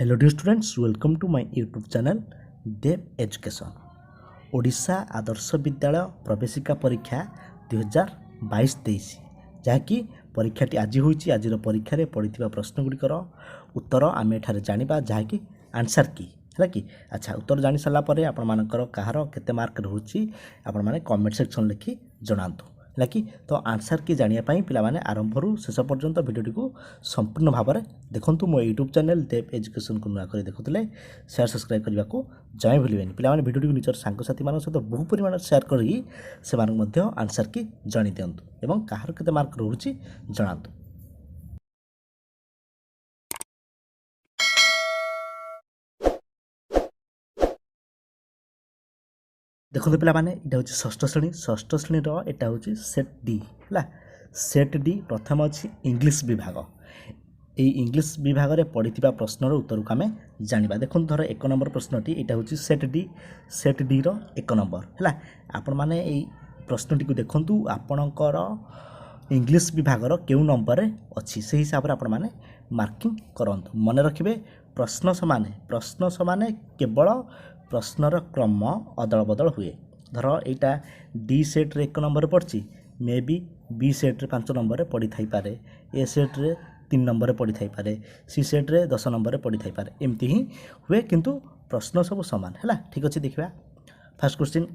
Hello dear students, welcome to my YouTube channel Dev education. Odisha Adarsha Vidyalaya प्रवेशिका परीक्षा 2022-23 जहाँकि परीक्षाटी आज होइछि। आज परीक्षा पड़ता प्रश्नगुड़िकर उत्तर आम एठारे जानिबा, जहाँकि आंसर की है कि अच्छा उत्तर जानी सारा पर आपर कहार केते मार्क रोचे आपण माने कमेंट सेक्शन लिखि जणातु है कि। तो आंसर की जानापी पे आरंभ शेष पर्यंत भिडियोटी को संपूर्ण भाव में देखूँ। मो यूट्यूब चैनल देव एजुकेशन को नुआक देखुले शेयर सब्सक्राइब करने को जमा भूलें। पे भिडियो निजर सांगसाथी मान सहित बहु परिमाण शेयर कर आंसर की जणी दिंतु और कहार केते मार्क रोचे जणातु। देखो पे यहाँ हूँ षष्ठ श्रेणी यहाँ हूँ सेट डी है। सेट डी प्रथम अच्छी इंग्लिश विभाग। ये इंग्लिश विभाग में पढ़ी प्रश्नर उत्तर को आम जाना। देखो धर 1 नंबर प्रश्नटी यहाँ हूँ सेट डी रो 1 नंबर है। आपण मैंने प्रश्नटी को देखु आपणकर इंग्लिश विभाग क्यों नंबर अच्छी से हिसाब से आपण मैंने मार्किंग करूँ। मन रखिए प्रश्न समान केवल प्रश्नर क्रम अदल बदल हुए। धर यहाँ डी सेट्रे 1 नंबर पड़ी, मे बी बी सेट्रे 5 नंबर पड़ी थाई पारे, ए सेट्रे 3 नंबर पड़ी थाई पारे, सी सेट्रे 10 नंबर पड़ी थाई पारे, एमती ही हुए किंतु प्रश्न सब सामान है। ठीक अच्छे देखा first question,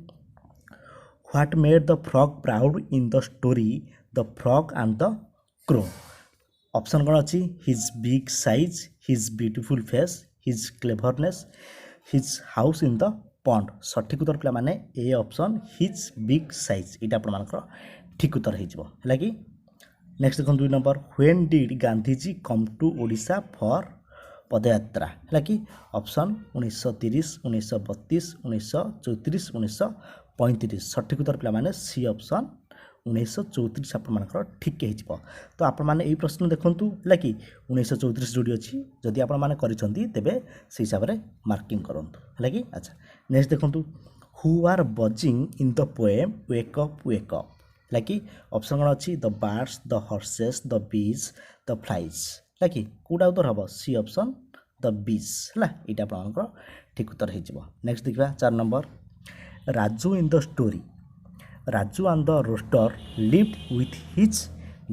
what made the frog proud in the story the frog and the crow. Option कौन अच्छी, his big size, his beautiful face, his cleverness, his house in the pond. सठिक उत्तर पे माने A option his big size यहाँ आपर ठीक उत्तर है कि। नेक्स्ट देखो 2 number, when did Gandhiji come to Odisha for padyatra है कि। ऑप्शन 1930, 1932, 1934, 1935। सठिक उत्तर पे माने सी ऑप्शन 1934 आपर ठीक हो। तो आपण मैंने यही प्रश्न देखूँ है कि 1934 जोड़ी अच्छी जदि आपण मैंने करेंगे तेरे से हिसाब से मार्किंग करूँ है कि। अच्छा नेक्स्ट देखूँ, who are buzzing in the poem wake up है कि। ऑप्शन कौन अच्छी, the birds, the horses, the bees, the flies है कि। कौटा उत्तर हम, सी ऑप्शन द बीज है यहाँ आप ठीक उत्तर हो। नेक्स्ट देखा 4 number, Raju in the story Raju and the rooster lived with his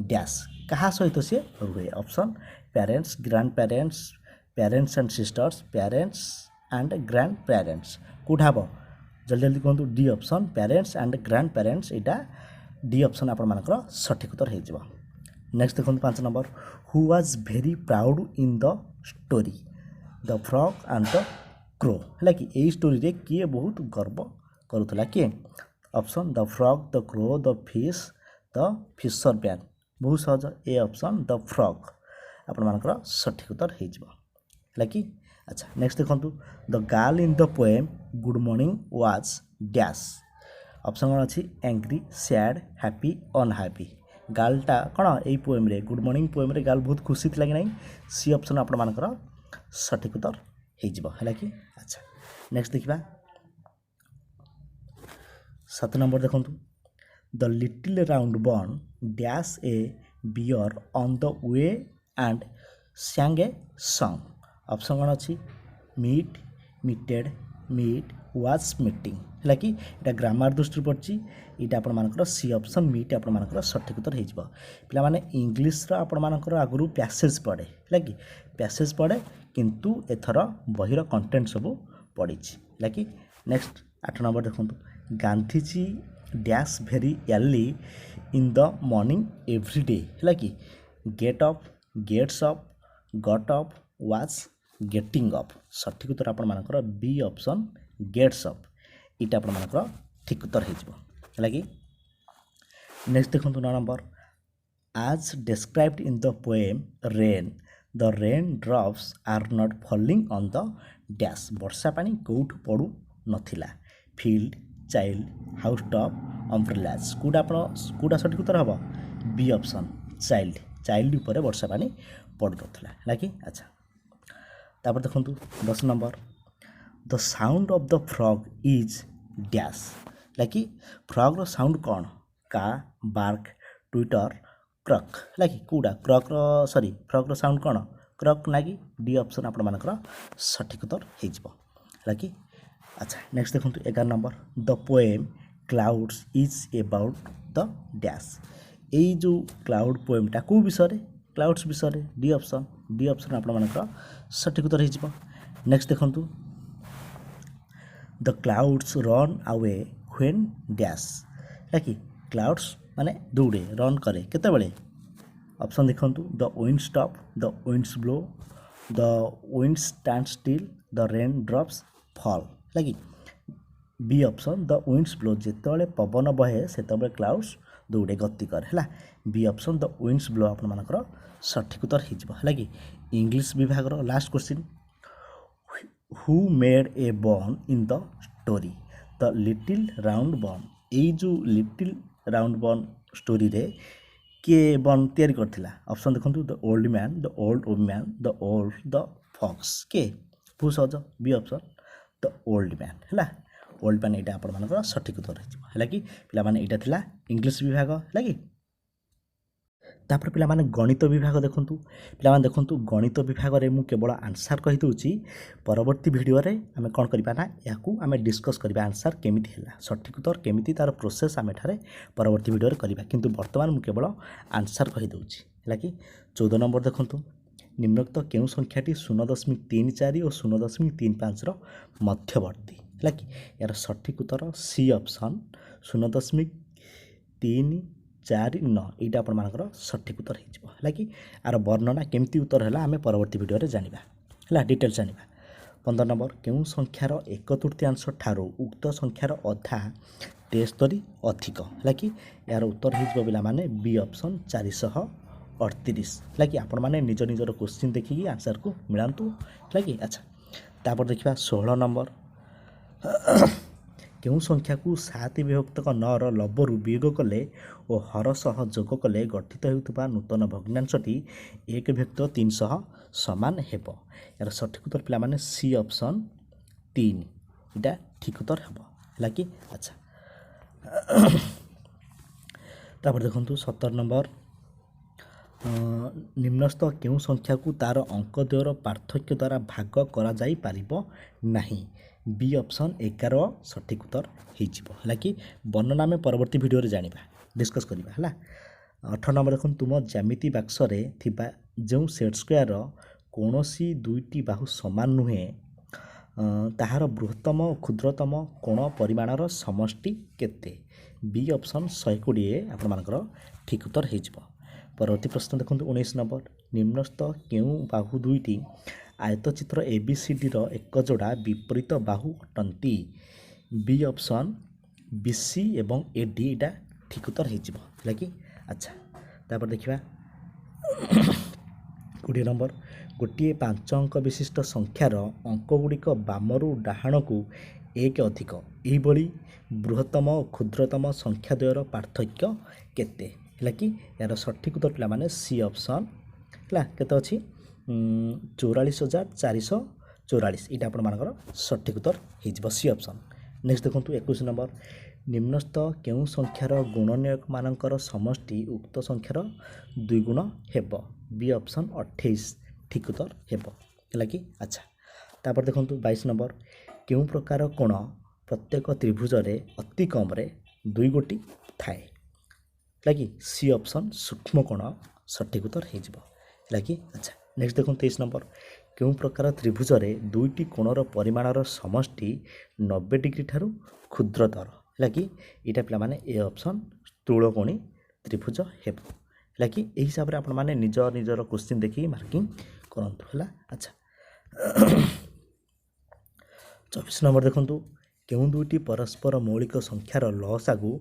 dash. क्या सहित सी रुए। Option parents, grand parents, parents and sisters, parents and grand parents. कौटा हम जल्दी जल्दी कहूँ, D option parents and grand parents यहाँ डी ऑप्शन आपर सठिक उत्तर हो। नेक्स्ट देखो 5 number, who was very proud in the story the frog and the crow है कि। यही स्टोरी किए बहुत गर्व करुला किए। Option the frog, the crow, the fisherman. बहुत सहज ए ऑप्शन द फ्रॉग आपर सठिक उत्तर है कि। अच्छा नेक्स्ट देखो, the girl in the poem good morning was dash. Option कौन अच्छी, एंग्री, सैड, हैप्पी, अनहैप्पी। गर्लटा कौन यही पोएम रे गुड मॉर्निंग पोएम रे गर्ल बहुत खुशी थी कि नहीं, सी ऑप्शन आपर सठिक उत्तर है कि। अच्छा नेक्स्ट देखा 7 नंबर देखूँ, the little round burn dash a bear on the way and sang a song. Option कौन अच्छी, meet, meeted, meet, was meeting है कि। यहाँ ग्रामर दृष्टि पड़ी यहाँ आपर सी ऑप्शन मीट आपर सठिक उत्तर हो। पे मैंने इंग्लीश आपर आगुरी पैसेज पढ़े है कि, पैसेज पढ़े किंतु एथर बहिर कंटेंट सब पड़ी है कि। नेक्स्ट 8 नंबर देखूँ, Gandhiji dash very early in the morning every day है कि। Get up, gets up, got up, was getting up. सठिक उत्तर आपर बी ऑप्शन गेट्स अप यहाँ आपर ठीक उत्तर है कि। नेक्स्ट देखो 9 नंबर, आज described in the poem rain the rain drops are not falling on the dash. वर्षा पानी कौट पड़ू नथिला, field, child, house top, umbrellas. कौटा सठिक उत्तर हम, बी ऑप्शन चाइल्ड। चाइल्ड उपर वर्षा पानी पड़ू नथिला है कि। अच्छा तापर देखो 10 number, the sound of the frog is dash है कि। फ्रॉग रो साउंड कौन, का, बार्क, ट्विटर, क्रक है कि। कौटा क्रक सॉरी फ्रॉग रो साउंड कौन, କ୍ରକ୍ ନାଗି ଡି ଅପସନ୍ ଆପଣମାନଙ୍କର ସଠିକ୍ ଉତ୍ତର ହେଇଯିବ ହେଲା କି। ଆଚ୍ଛା ନେକ୍ସଟ ଦେଖନ୍ତୁ 11 number the poem clouds is about the dash. ଏଇ ଯେଉଁ କ୍ଲାଉଡ୍ ପୋଏମ୍ଟା କେଉଁ ବିଷୟରେ କ୍ଲାଉଡ୍ସ ବିଷୟରେ ଡି ଅପସନ୍ ଆପଣମାନଙ୍କର ସଠିକ୍ ଉତ୍ତର ହେଇଯିବ। ନେକ୍ସଟ ଦେଖନ୍ତୁ the clouds run away when dash ହେଲା କି କ୍ଲାଉଡ୍ସ ମାନେ ଦୌଡ଼େ ରନ୍ କରେ କେତେବେଳେ ଅପସନ୍ ଦେଖନ୍ତୁ the wind stop the winds blow the wind stand still the rain drops fall ହେଲା କି ବି ଅପସନ୍ ଦ ୱିଣ୍ଡସ୍ ବ୍ଲୋ ଯେତେବେଳେ ପବନ ବହେ ସେତେବେଳେ କ୍ଲାଉଡ୍ସ ଦୌଡ଼େ ଗତି କରେ ହେଲା। ବି ଅପସନ୍ ଦ ୱିଣ୍ଡସ୍ ବ୍ଲୋ ଆପଣମାନଙ୍କର ସଠିକ୍ ଉତ୍ତର ହେଇଯିବ ହେଲା କି। ଇଂଲିଶ ବିଭାଗର last question who made a bun in the story the little round bun. ଏଇ ଯେଉଁ ଲିଟିଲ୍ ରାଉଣ୍ଡ ବନ୍ ଷ୍ଟୋରିରେ କିଏ ବନ୍ ତିଆରି କରିଥିଲା ଅପସନ୍ ଦେଖନ୍ତୁ the old man the old woman the old the fox କିଏ ବହୁତ ସହଜ B option the old man ହେଲା। ଓଲ୍ଡ ମ୍ୟାନ୍ ଏଇଟା ଆପଣମାନଙ୍କର ସଠିକ୍ ଉତ୍ତର ହେଇଯିବ ହେଲା କି ପିଲାମାନେ। ଏଇଟା ଥିଲା ଇଂଲିଶ ବିଭାଗ ହେଲା କି। ତାପରେ ପିଲାମାନେ ଗଣିତ ବିଭାଗ ଦେଖନ୍ତୁ। ପିଲାମାନେ ଦେଖନ୍ତୁ ଗଣିତ ବିଭାଗରେ ମୁଁ କେବଳ ଆନ୍ସାର୍ କହିଦେଉଛି, ପରବର୍ତ୍ତୀ ଭିଡ଼ିଓରେ ଆମେ କ'ଣ କରିବା ନା ଏହାକୁ ଆମେ ଡିସ୍କସ୍ କରିବା ଆନ୍ସାର୍ କେମିତି ହେଲା, ସଠିକ୍ ଉତ୍ତର କେମିତି ତା'ର ପ୍ରୋସେସ୍ ଆମେ ଏଠାରେ ପରବର୍ତ୍ତୀ ଭିଡ଼ିଓରେ କରିବା। କିନ୍ତୁ ବର୍ତ୍ତମାନ ମୁଁ କେବଳ ଆନ୍ସାର୍ କହିଦେଉଛି ହେଲା କି। 14 ନମ୍ବର ଦେଖନ୍ତୁ ନିମ୍ନୋକ୍ତ କେଉଁ ସଂଖ୍ୟାଟି 0.34 ଓ 0.35ର ମଧ୍ୟବର୍ତ୍ତୀ ହେଲା କି। ଏହାର ସଠିକ୍ ଉତ୍ତର ସି ଅପସନ୍ 0.349 ଏଇଟା ଆପଣମାନଙ୍କର ସଠିକ୍ ଉତ୍ତର ହେଇଯିବ ହେଲା କି। ଆର ବର୍ଣ୍ଣନା କେମିତି ଉତ୍ତର ହେଲା ଆମେ ପରବର୍ତ୍ତୀ ଭିଡ଼ିଓରେ ଜାଣିବା ହେଲା, ଡିଟେଲ୍ସ ଜାଣିବା। 15 ନମ୍ବର କେଉଁ ସଂଖ୍ୟାର 1/3 ଠାରୁ ଉକ୍ତ ସଂଖ୍ୟାର ଅଧା 73 ଅଧିକ ହେଲା କି। ଏହାର ଉତ୍ତର ହେଇଯିବ ପିଲାମାନେ ବି ଅପସନ୍ 438 ହେଲା କି। ଆପଣମାନେ ନିଜ ନିଜର କ୍ୱେଶ୍ଚିନ୍ ଦେଖିକି ଆନ୍ସର୍କୁ ମିଳାନ୍ତୁ ହେଲା କି। ଆଚ୍ଛା ତାପରେ ଦେଖିବା 16 ନମ୍ବର କେଉଁ ସଂଖ୍ୟାକୁ 7/9ର ଲବରୁ ବିୟୋଗ କଲେ ଓ ହର ସହ ଯୋଗ କଲେ ଗଠିତ ହେଉଥିବା ନୂତନ ଭଗ୍ନାଂଶଟି 1/300 ସମାନ ହେବ। ଏହାର ସଠିକ୍ ଉତ୍ତର ପିଲାମାନେ ସି ଅପସନ୍ 3 ଏଇଟା ଠିକ୍ ଉତ୍ତର ହେବ ହେଲା କି। ଆଚ୍ଛା ତାପରେ ଦେଖନ୍ତୁ 17 ନମ୍ବର ନିମ୍ନସ୍ଥ କେଉଁ ସଂଖ୍ୟାକୁ ତା'ର ଅଙ୍କ ଦ୍ୱୟର ପାର୍ଥକ୍ୟ ଦ୍ୱାରା ଭାଗ କରାଯାଇପାରିବ ନାହିଁ। ବି ଅପସନ୍ 11 ସଠିକ୍ ଉତ୍ତର ହେଇଯିବ ହେଲା କି। ବର୍ଣ୍ଣନା ଆମେ ପରବର୍ତ୍ତୀ ଭିଡ଼ିଓରେ ଜାଣିବା, ଡିସ୍କସ୍ କରିବା ହେଲା। 18 ନମ୍ବର ଦେଖନ୍ତୁ ତୁମ ଜ୍ୟାମିତି ବାକ୍ସରେ ଥିବା ଯେଉଁ ସେଟ୍ ସ୍କୋୟାରର କୌଣସି ଦୁଇଟି ବାହୁ ସମାନ ନୁହେଁ ତାହାର ବୃହତ୍ତମ ଓ କ୍ଷୁଦ୍ରତମ କୋଣ ପରିମାଣର ସମଷ୍ଟି କେତେ। ବି ଅପସନ୍ 120 ଆପଣମାନଙ୍କର ଠିକ୍ ଉତ୍ତର ହେଇଯିବ। ପରବର୍ତ୍ତୀ ପ୍ରଶ୍ନ ଦେଖନ୍ତୁ 19 ନମ୍ବର ନିମ୍ନସ୍ଥ କେଉଁ ବାହୁ ଦୁଇଟି ଆୟତଚିତ୍ର ABCDର ଏକ ଯୋଡ଼ା ବିପରୀତ ବାହୁ ଅଟନ୍ତି। ବି ଅପସନ୍ BC ଏବଂ AD ଏଇଟା ଠିକ୍ ଉତ୍ତର ହେଇଯିବ ହେଲା କି। ଆଚ୍ଛା ତାପରେ ଦେଖିବା 20 ନମ୍ବର ଗୋଟିଏ 5 ଅଙ୍କ ବିଶିଷ୍ଟ ସଂଖ୍ୟାର ଅଙ୍କଗୁଡ଼ିକ ବାମରୁ ଡାହାଣକୁ 1 ଅଧିକ ଏହିଭଳି ବୃହତ୍ତମ ଓ କ୍ଷୁଦ୍ରତମ ସଂଖ୍ୟା ଦ୍ୱୟର ପାର୍ଥକ୍ୟ କେତେ ହେଲା କି। ଏହାର ସଠିକ୍ ଉତ୍ତର ପିଲାମାନେ ସି ଅପସନ୍ ହେଲା କେତେ ଅଛି 44,444 ଏଇଟା ଆପଣମାନଙ୍କର ସଠିକ୍ ଉତ୍ତର ହେଇଯିବ ସି ଅପସନ୍। ନେକ୍ସଟ ଦେଖନ୍ତୁ 21 ନମ୍ବର ନିମ୍ନସ୍ଥ କେଉଁ ସଂଖ୍ୟାର ଗୁଣନୀୟକମାନଙ୍କର ସମଷ୍ଟି ଉକ୍ତ ସଂଖ୍ୟାର ଦ୍ୱିଗୁଣ ହେବ। ବି ଅପସନ୍ 28 ଠିକ୍ ଉତ୍ତର ହେବ ହେଲା କି। ଆଚ୍ଛା ତାପରେ ଦେଖନ୍ତୁ 22 ନମ୍ବର କେଉଁ ପ୍ରକାର କୋଣ ପ୍ରତ୍ୟେକ ତ୍ରିଭୁଜରେ ଅତି କମ୍ରେ 2 ଗୋଟି ଥାଏ ହେଲା କି। ସି ଅପସନ୍ ସୂକ୍ଷ୍ମ କୋଣ ସଠିକ୍ ଉତ୍ତର ହେଇଯିବ ହେଲା କି। ଆଚ୍ଛା ନେକ୍ସଟ ଦେଖନ୍ତୁ 23 ନମ୍ବର କେଉଁ ପ୍ରକାର ତ୍ରିଭୁଜରେ ଦୁଇଟି କୋଣର ପରିମାଣର ସମଷ୍ଟି 90 ଡିଗ୍ରୀ ଠାରୁ କ୍ଷୁଦ୍ରତର ହେଲା କି। ଏଇଟା ପିଲାମାନେ ଏ ଅପସନ୍ ସ୍ଥୂଳକୋଣୀ ତ୍ରିଭୁଜ ହେବ ହେଲା କି। ଏହି ହିସାବରେ ଆପଣମାନେ ନିଜ ନିଜର କ୍ୱେଶ୍ଚିନ୍ ଦେଖିକି ମାର୍କିଂ କରନ୍ତୁ ହେଲା। ଆଚ୍ଛା 24 ନମ୍ବର ଦେଖନ୍ତୁ କେଉଁ ଦୁଇଟି ପରସ୍ପର ମୌଳିକ ସଂଖ୍ୟାର ଲସାଗୁ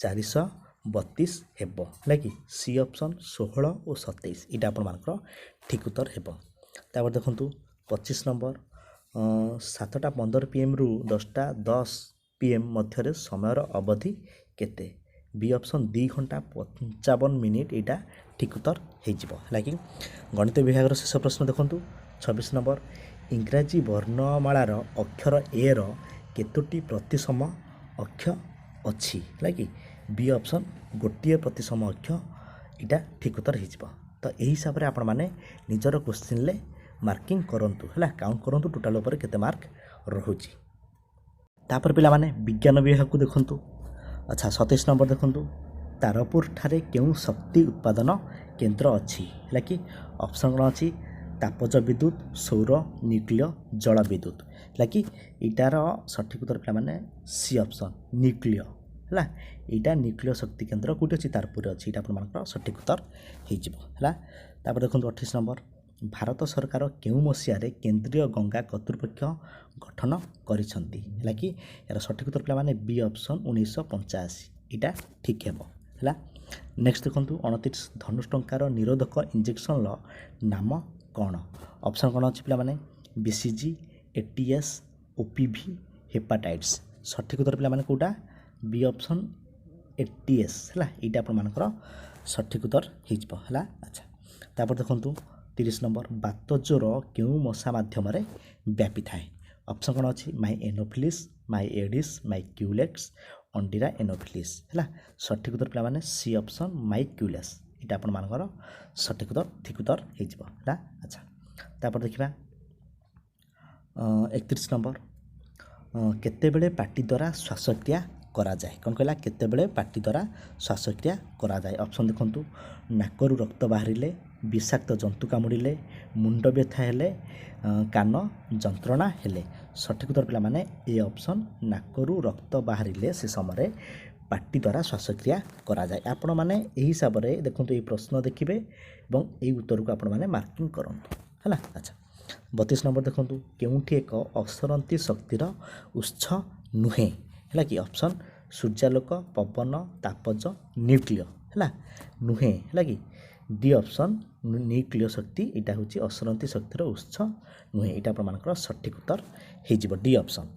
432 ହେବ ହେଲା କି। ସି ଅପସନ୍ 16 ଓ 27 ଏଇଟା ଆପଣମାନଙ୍କର ଠିକ୍ ଉତ୍ତର ହେବ। ତାପରେ ଦେଖନ୍ତୁ 25 ନମ୍ବର 7:15 PM ରୁ 10:10 PM ମଧ୍ୟରେ ସମୟର ଅବଧି କେତେ। ବି ଅପସନ୍ 2 ଘଣ୍ଟା 55 ମିନିଟ୍ ଏଇଟା ଠିକ୍ ଉତ୍ତର ହେଇଯିବ ହେଲା କି। ଗଣିତ ବିଭାଗର ଶେଷ ପ୍ରଶ୍ନ ଦେଖନ୍ତୁ 26 ନମ୍ବର ଇଂରାଜୀ ବର୍ଣ୍ଣମାଳାର ଅକ୍ଷର ଏର କେତୋଟି ପ୍ରତିସମ ଅକ୍ଷ ଅଛି ହେଲା କି। ବି ଅପସନ୍ ଗୋଟିଏ ପ୍ରତିସମ ଅକ୍ଷ ଏଇଟା ଠିକ୍ ଉତ୍ତର ହେଇଯିବ तो यही हिसाब से आपण मैंने निजर क्वेश्चन मार्किंग करंतु है काउंट करंतु टोटाल उपर केते मार्क रहुची। तापर पिला माने विज्ञान विभाग को देखंतु। अच्छा 27 नंबर देखंतु तारपुर ठारे केउ शक्ति उत्पादन केन्द्र अच्छी है कि ऑप्शन कौन अच्छी तापज विद्युत सौर न्यूक्लिय जल विद्युत है कि इटार सठिक उत्तर पे माने सी ऑप्शन न्यूक्लिय है यहाँ न्यूक्लिय शक्ति केन्द्र कौटी अच्छी तारपुर अच्छी यहाँ सठिक उत्तर हो। देखो 28 नंबर भारत सरकार केउ मसीह केंद्रीय गंगा कर्तृपक्ष गठन करिसंती है कि यार सठिक उत्तर पे माने बी ऑप्शन 1985 यहाँ ठीक है। नेक्स्ट देखो 29 धनुष टंकार निरोधक इंजेक्शन नाम कौन ऑप्शन कौन अच्छी पे माने बीसीजी एटीएस ओपीवी हेपाटाइट्स सठिक उत्तर पे माने कोटा बी ऑप्शन एटीएस है यहाँ आपर सठिक उत्तर है। अच्छा तापर देखो 30 नंबर बात ज्वर केउ मशा मध्यम व्यापी थाए ऑप्शन कौन अच्छी माई एनोफिलिस माई एडिस माई क्यूलेक्स अंडीरा एनोफिलिस है सठिक उत्तर पे माने सी ऑप्शन माई क्यूलेस यहाँ आपर सठिक उत्तर ठीक उत्तर हो। अच्छा तापर देखा 31 नंबर केतेबेले पार्टी द्वारा श्वासक्रिया करा जाए कौन कहला केतेबेले पार्टी द्वारा श्वासक्रिया करा जाए ऑप्शन देखंतु नाकरू रक्त बाहरिले विषाक्त जंतु कामुड़िले मुंड व्यथा हेले कान जंत्रणा हेले सठिक उत्तर पे माने ए ऑप्शन नाकरू रक्त बाहरिले से समय पार्टी द्वारा श्वासक्रिया करा जाए आपण माने एही हिसाब रे देखंतु ए प्रश्न देखिबे एवं ए उत्तर को आपण माने मार्किंग करंतु हैला। अच्छा 32 नंबर देखंतु केउठी एक असरंती शक्तिर उत्स नुहे है कि ऑप्शन सूर्यालोक पवन तापज न्यूक्लिय है नुहे है कि डी ऑप्शन न्यूक्लिय शक्ति यहाँ हूँ असरंती शक्तिर उत्स नुहे यहाँ आपर सठिक उत्तर हो डी ऑप्शन।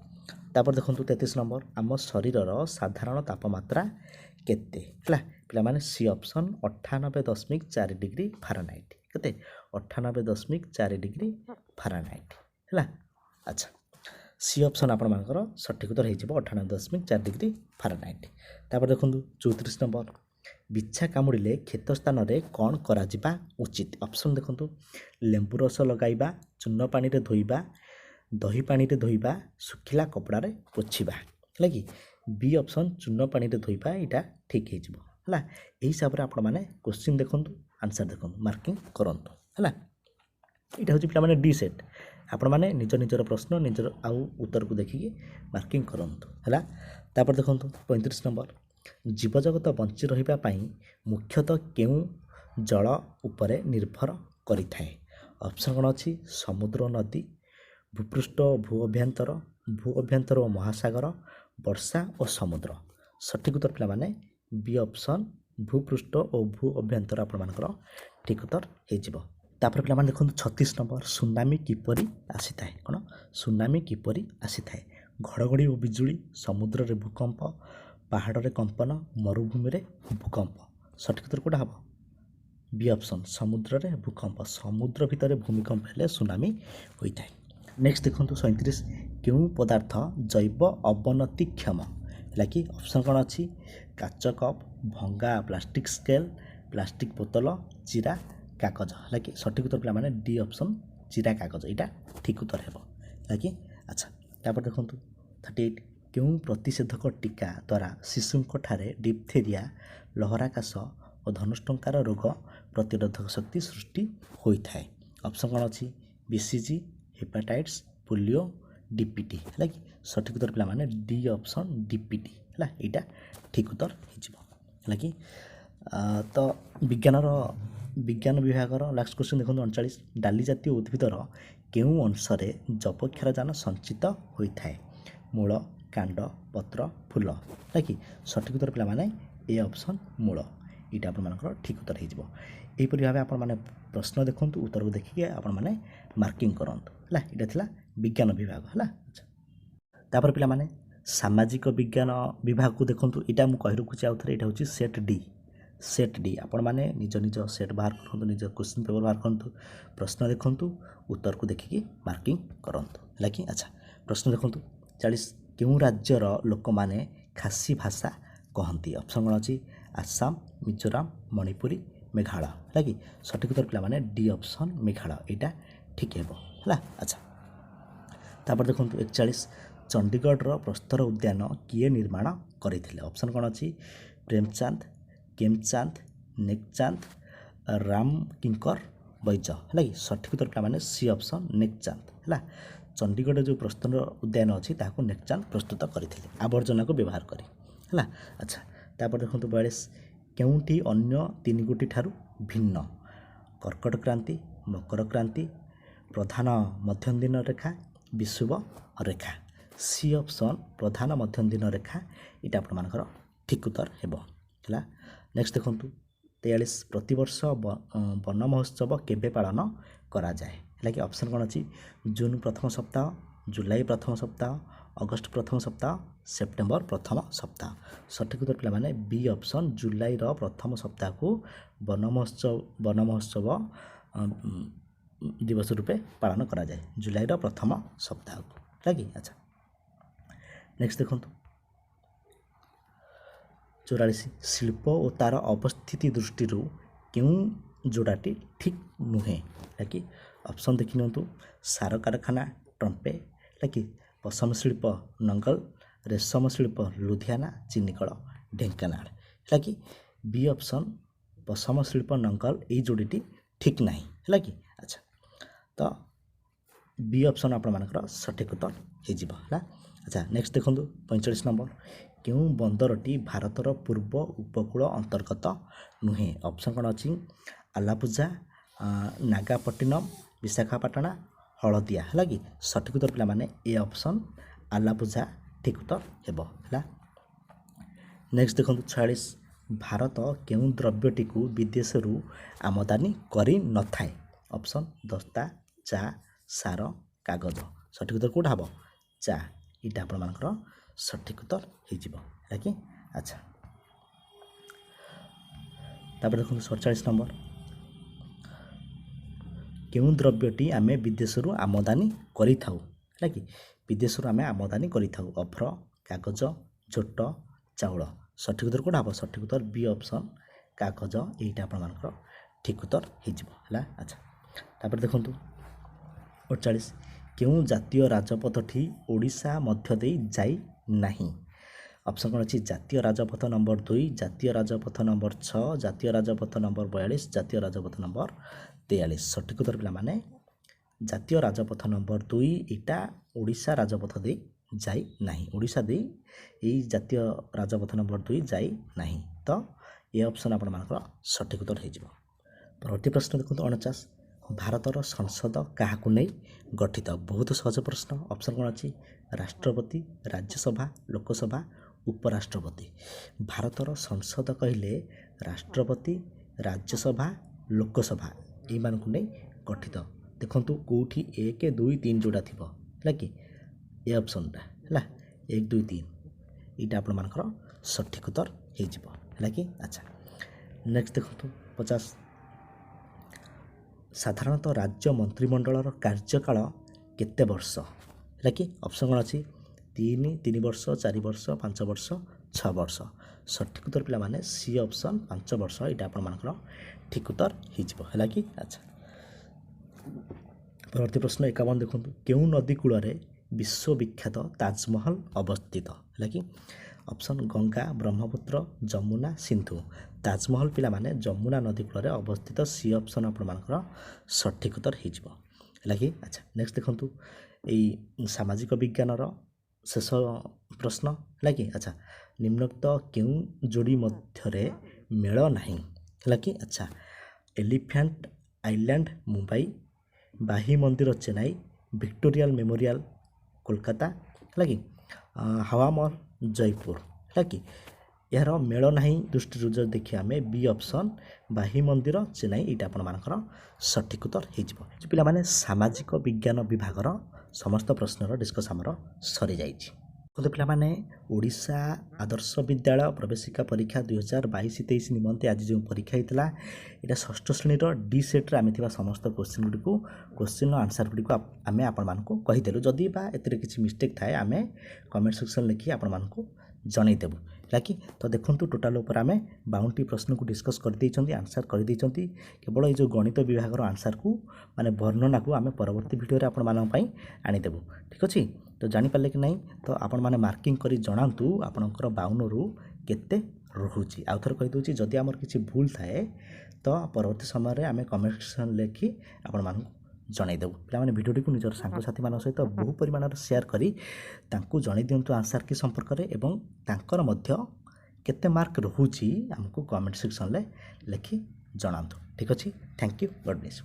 तापर देखो 33 नंबर आम शरीर साधारण तापमात्रा केते है पे सी ऑप्शन 98.4 डिग्री फारेनहाइट केते 98.4 डिग्री फारेनहाइट है। अच्छा सी ऑप्शन आपर सठिक उत्तर हो 98.4 डिग्री फारेनहाइट। तापर देखो 34 नंबर बिछा कामुड़िले क्षत स्थान में कौन करा उचित ऑप्शन देखो लेंबू रस लगाइबा चून पानी रे धोइबा दही पानी रे धोइबा सुखिला कपड़ा रे पोछिबा है कि बी ऑप्शन चून पानी रे धोइबा यहाँ ठीक है हिसाब से आपण मैंने क्वेश्चन देखूँ आंसर देखो मार्किंग करंतु है यहाँ हूँ पे डी सेट आपण मैंने निज निजर प्रश्न निजर आउ उत्तर को देखिए मार्किंग करंतु है। तापर देखो 35 नंबर जीवजगत बंची रहिबा पई मुख्यतः केउ जल उपरे निर्भर करिथाए ऑप्शन कौन अच्छी समुद्र नदी भूपृष्ठ भू अभ्यंतर और महासागर वर्षा और समुद्र सठिक उत्तर पे माने बी ऑप्शन भूपृष्ठ और भू अभ्यंतर आपर ठीक उत्तर हो। तापर पे देखो 36 नंबर सुनामी किपरि आसी थाए कौन सुनामी किपरि आसी थाए घड़घड़ी और बिजुली समुद्र रे भूकंप पहाड़ रे कंपन मरुभूमि रे भूकंप सठिक उत्तर कोटा हम बी ऑप्शन समुद्र रे भूकंप समुद्र भितर भूमिकंप हेले सुनामी होता है। नेक्स्ट देखो 37 केउ पदार्थ जैव अवनतिक्षम है कि ऑप्शन कौन अच्छी काच कप भंगा प्लास्टिक स्केल प्लास्टिक बोतल चिरा कागज है कि सठिक उत्तर पे माने डी ऑप्शन चिरा कागज यहाँ ठीक उत्तर है कि। अच्छा तापर देखो 38 केउ प्रतिषेधक टीका द्वारा शिशुंक ठारे डिप्थेरिया लहराकाश और धनुष्टंकार रोग प्रतिरोधक शक्ति सृष्टि होता है ऑप्शन कौन अच्छी बीसीजी हेपाटाइट्स पोलियो डीपीटी है कि सठिक उत्तर पे माने डी ऑप्शन डीपीटी है यहाँ ठीक उत्तर हो कि। तो विज्ञान विभाग लास्ट क्वेश्चन देखो 39 डाली जातीय उद्भिदर केउ अंशरे जपक्षारजान संचित होता है मूल कांड पत्र फूल है कि सठिक उत्तर पे माने ए ऑप्शन मूल यहाँ आपर ठीक उत्तर होपरी भाव आप प्रश्न देखूँ उत्तर को देखिए आपण मैंने मार्किंग करंतु है यहाँ था विज्ञान विभाग है। तापर पे माने सामाजिक विज्ञान विभाग को देखूँ यहाँ मुझे कही रखुच्छी आउ थे यहाँ हूँ सेट डी आपण मैंने निज निज सेट बाहर करूँ निज क्वेश्चन पेपर बाहर करूँ प्रश्न देखूँ उत्तर को देखिए मार्किंग करंतु है कि। अच्छा प्रश्न देखूँ 40 केउ राज्यर लोक माने खासी भाषा कहती ऑप्शन कौन अच्छी आसाम मिजोराम मणिपुरी मेघालय है कि सठिक उत्तर पे डी ऑप्शन मेघालय यहाँ ठीक है अच्छा तापर देखो 41 चंडीगढ़ प्रस्तर उद्यान किए निर्माण करते ऑप्शन कौन अच्छी प्रेमचांद केमचांद नेकचांद राम किंकर बैज है कि सठिक उत्तर पे सी ऑप्शन नेकचांद है चंडीगढ़ जो प्रस्तर उद्यान अच्छी ताकू नेकचांद प्रस्तुत करते आवर्जना को व्यवहार कर अच्छा तापर देखो 42 केउंटी अन्य तीन गोटी ठारू भिन्न कर्कट क्रांति मकर क्रांति प्रधान मध्यम दिन रेखा विषुव रेखा सी ऑप्शन प्रधान मध्यम दिन रेखा यहाँ आपर ठीक उत्तर है नेक्स्ट देखो 43 प्रतिवर्ष वन महोत्सव केबे पालन करा जाए है कि ऑप्शन कौन अच्छी जून प्रथम सप्ताह जुलाई प्रथम सप्ताह अगस्त प्रथम सप्ताह सेप्टेम्बर प्रथम सप्ताह सठिक उत्तर पे बी ऑप्शन जुलाई प्रथम सप्ताह को वन महोत्सव दिवस रूपे पालन करा जाए जुलाई प्रथम सप्ताह को लगी अच्छा नेक्स्ट देखो 44 शिल्प और तार अवस्थिति दृष्टि क्यों जोड़ाटी ठीक नुहे है कि ऑप्शन देखि नियंतु सार कारखाना टंपे है कि पशम शिल्प नंगल रेशम शिल्प लुधियाना चिनिकल ढेंकानाल है कि बी ऑप्शन पशम शिल्प नंगल ये जोड़ी ठीक ना है कि अच्छा तो बी ऑप्शन आपर सठिक उत्तर हो अच्छा नेक्स्ट देखो 45 नंबर क्यों बंदरटी भारतर पूर्व उपकूल अंतर्गत नुहे ऑप्शन कौन अच्छी आलापुजा नागापट्टिनम विशाखापाटना हलदिया है कि सठिक उत्तर पे ए ऑप्शन आलापुजा ठीक उत्तर है नेक्स्ट देखो 46 भारत क्यों द्रव्यटी को विदेश आमदानी करी न थाए ऑप्शन दस्ता चा सार कागज सठिक उत्तर कौटा हम चा यहाँ आपर सठिक उत्तर हो कि अच्छा तापर देखो 47 नंबर क्यों द्रव्यटी आम विदेश आमदानी करि कि विदेश आम आमदानी करि अभ्र कागज झोट चाउल सठिक उत्तर कौटा हम सठिक उत्तर बी ऑप्शन कागज यहाँ आपर ठीक उत्तर हो अच्छा तापर देखो 48 क्यों जातीय राजपथटी ओडिशा मध्य दे जाई नहीं ऑप्शन कौन अच्छी जातीय राजपथ नंबर 2 जातीय राजपथ नंबर 6 जातीय राजपथ नंबर 42 जातीय राजपथ नंबर 43 सठिक उत्तर पे जातीय राजपथ नंबर 2 यहाँ ओडिशा राजपथ दे जाई नहीं ओडिशा दे यही जातीय राजपथ नंबर 2 जाई नहीं तो ये ऑप्शन आपर सठिक उत्तर हो परवर्ती प्रश्न देखो 49 भारतर संसद क्या नहीं गठित बहुत सहज प्रश्न ऑप्शन कौन अच्छी राष्ट्रपति राज्यसभा लोकसभा उपराष्ट्रपति भारतर संसद कहले राष्ट्रपति राज्यसभा लोकसभा ये नहीं गठित देखु कौटी 1 2 3 जोड़ा थी है कि ये ऑप्शनटा है 1 2 3 यहाँ आपर सठिक उत्तर हो कि अच्छा नेक्स्ट देखो 50 साधारणतः राज्य मंत्रिमंडल कार्यकाल केते वर्ष है कि ऑप्शन कौन अच्छी 3 वर्ष 4 वर्ष 5 वर्ष 6 वर्ष सठिक उत्तर पे सी ऑप्शन 5 वर्ष यहाँ आपर ठीक उत्तर है कि अच्छा परवर्ती प्रश्न 51 देखो क्यों नदी कूल विश्वविख्यात ताजमहल अवस्थित है कि ऑप्शन गंगा ब्रह्मपुत्र जमुना सिंधु ताजमहल पिलामाने जमुना नदी कूल अवस्थित सी ऑप्शन आपर सठिक उत्तर है कि अच्छा नेक्स्ट देखो यही सामाजिक विज्ञान शेष प्रश्न है कि अच्छा निम्नोक्त क्यों जोड़ी मध्य मेल नहीं है कि अच्छा एलिफेंट आइलैंड मुंबई बाही मंदिर चेन्नई विक्टोरिया मेमोरियल कोलकाता है कि हवा महल जयपुर है कि यार मेल ना दृष्टि जो देखिए आम बी ऑप्शन बाही मंदिर चेन्नई यहाँ आपर सठिक उत्तर हो पाने सामाजिक विज्ञान विभागर समस्त प्रश्नर डिस्कस आमर सरी जाइए पे ओडिशा आदर्श विद्यालय प्रवेशिका परीक्षा 2022-23 निमंते आज जो परीक्षा होता है षष्ठ श्रेणी डी सेट्रे आम समस्त question Gudi question answer Gudi आम आपको जदि बा एतिर किसी मिस्टेक थाए आम कमेंट सेक्शन लिखी आपको जनईदेबू कि तो देखंतु टोटाल ऊपर आमे 52 प्रश्न को डिस्कस कर दैछंती आंसर कर दैछंती केवल ए जो गणित विभाग आंसर को माने वर्णना को आमे परवर्ती वीडियो रे आपण मानन पई आनी देबो ठीक अछि तो जानि पाले कि नहीं तो आपण माने मार्किंग करी जणांतु आपणकर 52 रु केते रहुची आउ थर कहि दोची जदि हमर किछि भूल थाए तो परवर्ती समय रे आमे कमेंट सेक्शन लेखि आपण मान जणाई देबो पिला माने वीडियो को निजर सांग साथी मान सहित बहु परिमाण शेयर करी तांकू जणाई दियंतु आंसर की संपर्क रे एवं तांकर मध्य केते मार्क रहुची हमको कमेंट सेक्शन ले लेखि जणांतु ठीक अछि थैंक यू गॉड ब्लेस।